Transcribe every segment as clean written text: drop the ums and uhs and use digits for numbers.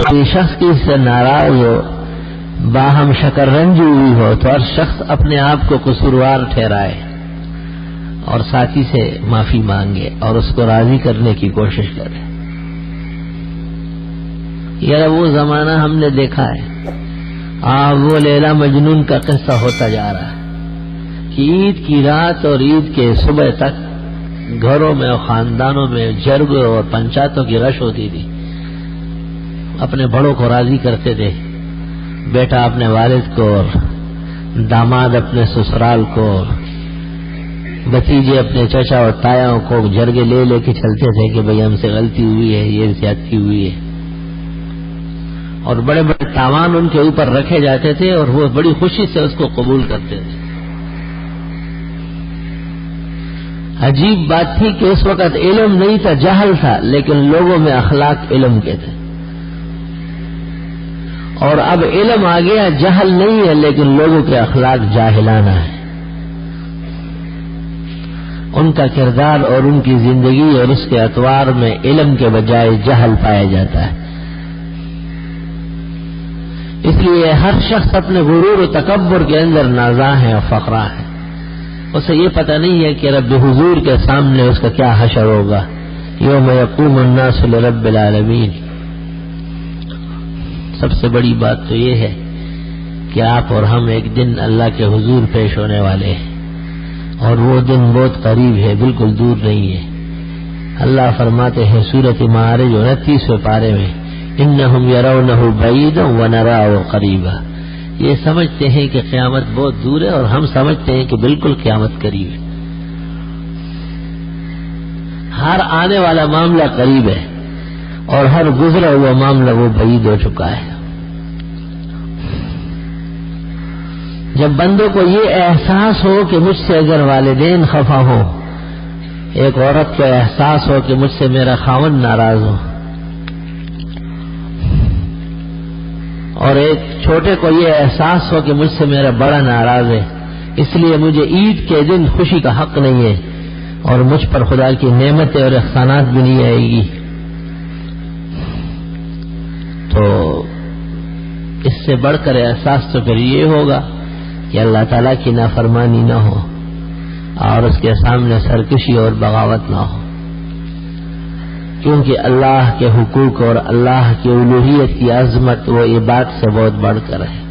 کوئی شخص کی سے ناراض ہو، باہم شکر رنج ہوئی ہو، تو ہر شخص اپنے آپ کو قصوروار ٹھہرائے اور ساتھی سے معافی مانگے اور اس کو راضی کرنے کی کوشش کرے۔ یہ وہ زمانہ ہم نے دیکھا ہے، وہ لیلا مجنون کا قصہ ہوتا جا رہا ہے کہ عید کی رات اور عید کے صبح تک گھروں میں اور خاندانوں میں جرگوں اور پنچایتوں کی رش ہوتی تھی۔ اپنے بڑوں کو راضی کرتے تھے، بیٹا اپنے والد کو اور داماد اپنے سسرال کو، بھتیجے اپنے چچا اور تایاؤں کو جرگے لے لے کے چلتے تھے کہ بھئی ہم سے غلطی ہوئی ہے، یہ زیادتی ہوئی ہے، اور بڑے بڑے تاوان ان کے اوپر رکھے جاتے تھے اور وہ بڑی خوشی سے اس کو قبول کرتے تھے۔ عجیب بات تھی کہ اس وقت علم نہیں تھا، جہل تھا، لیکن لوگوں میں اخلاق علم کے تھے، اور اب علم آ گیا، جہل نہیں ہے لیکن لوگوں کے اخلاق جاہلانہ ہے۔ ان کا کردار اور ان کی زندگی اور اس کے اطوار میں علم کے بجائے جہل پایا جاتا ہے۔ اس لیے ہر شخص اپنے غرور و تکبر کے اندر نازاں ہے اور فقراء ہے۔ اسے یہ پتہ نہیں ہے کہ رب حضور کے سامنے اس کا کیا حشر ہوگا، یوم یقوم الناس لرب العالمین۔ سب سے بڑی بات تو یہ ہے کہ آپ اور ہم ایک دن اللہ کے حضور پیش ہونے والے ہیں، اور وہ دن بہت قریب ہے، بالکل دور نہیں ہے۔ اللہ فرماتے ہیں سورۃ معارج 29ویں پارے میں، انہم یرونہ بعیدا ونراہ قریبا۔ یہ سمجھتے ہیں کہ قیامت بہت دور ہے اور ہم سمجھتے ہیں کہ بالکل قیامت قریب ہے۔ ہر آنے والا معاملہ قریب ہے اور ہر گزرا ہوا معاملہ وہ بعید ہو چکا ہے۔ جب بندوں کو یہ احساس ہو کہ مجھ سے اگر والدین خفا ہو، ایک عورت کو احساس ہو کہ مجھ سے میرا خاوند ناراض ہو، اور ایک چھوٹے کو یہ احساس ہو کہ مجھ سے میرا بڑا ناراض ہے، اس لیے مجھے عید کے دن خوشی کا حق نہیں ہے اور مجھ پر خدا کی نعمتیں اور احسانات بھی نہیں آئے گی، تو اس سے بڑھ کر احساس تو پھر یہ ہوگا کہ اللہ تعالیٰ کی نافرمانی نہ ہو اور اس کے سامنے سرکشی اور بغاوت نہ ہو، کیونکہ اللہ کے حقوق اور اللہ کی الوہیت کی عظمت وہ عبادت سے بہت بڑھ کر ہے۔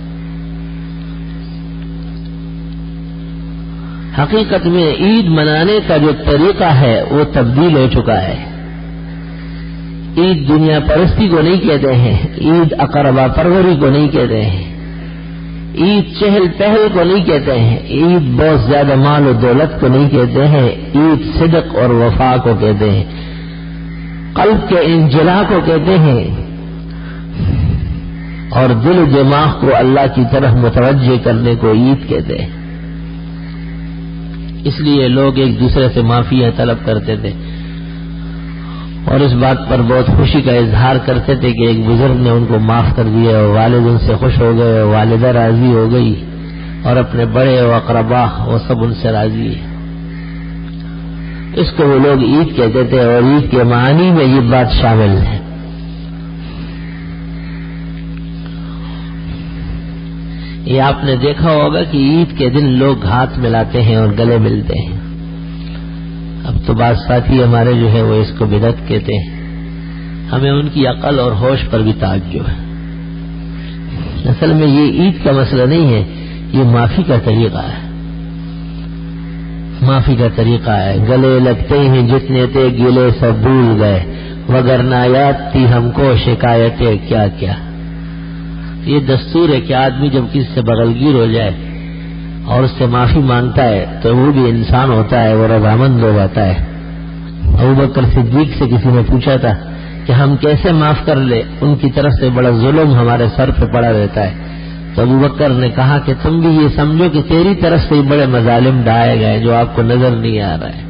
حقیقت میں عید منانے کا جو طریقہ ہے وہ تبدیل ہو چکا ہے۔ عید دنیا پرستی کو نہیں کہتے ہیں، عید اقربا پروری کو نہیں کہتے ہیں، عید چہل پہل کو نہیں کہتے ہیں، عید بہت زیادہ مال و دولت کو نہیں کہتے ہیں، عید صدق اور وفا کو کہتے ہیں، قلب کے انجلا کو کہتے ہیں، اور دل و دماغ کو اللہ کی طرف متوجہ کرنے کو عید کہتے ہیں۔ اس لیے لوگ ایک دوسرے سے معافیاں طلب کرتے تھے اور اس بات پر بہت خوشی کا اظہار کرتے تھے کہ ایک بزرگ نے ان کو معاف کر دیا اور والد ان سے خوش ہو گئے، والدہ راضی ہو گئی، اور اپنے بڑے و اقربا وہ سب ان سے راضی ہے۔ اس کو وہ لوگ عید کہتے تھے، اور عید کے معنی میں یہ بات شامل ہے۔ یہ آپ نے دیکھا ہوگا کہ عید کے دن لوگ ہاتھ ملاتے ہیں اور گلے ملتے ہیں۔ اب تو بعض ساتھی ہمارے جو ہے وہ اس کو بدعت کہتے ہیں، ہمیں ان کی عقل اور ہوش پر بھی تعجب ہے۔ اصل میں یہ عید کا مسئلہ نہیں ہے، یہ معافی کا طریقہ ہے، معافی کا طریقہ ہے۔ گلے لگتے ہیں جتنے تھے گلے سب بھول گئے، وگرنہ یاد تھی ہم کو شکایتیں کیا کیا۔ یہ دستور ہے کہ آدمی جب کسی سے بغلگیر ہو جائے اور اس سے معافی مانگتا ہے تو وہ بھی انسان ہوتا ہے، وہ رضامند ہو جاتا ہے۔ ابوبکر صدیق سے کسی نے پوچھا تھا کہ ہم کیسے معاف کر لیں، ان کی طرف سے بڑا ظلم ہمارے سر پہ پڑا رہتا ہے۔ تو ابوبکر نے کہا کہ تم بھی یہ سمجھو کہ تیری طرف سے بڑے مظالم ڈھائے گئے جو آپ کو نظر نہیں آ رہا ہے۔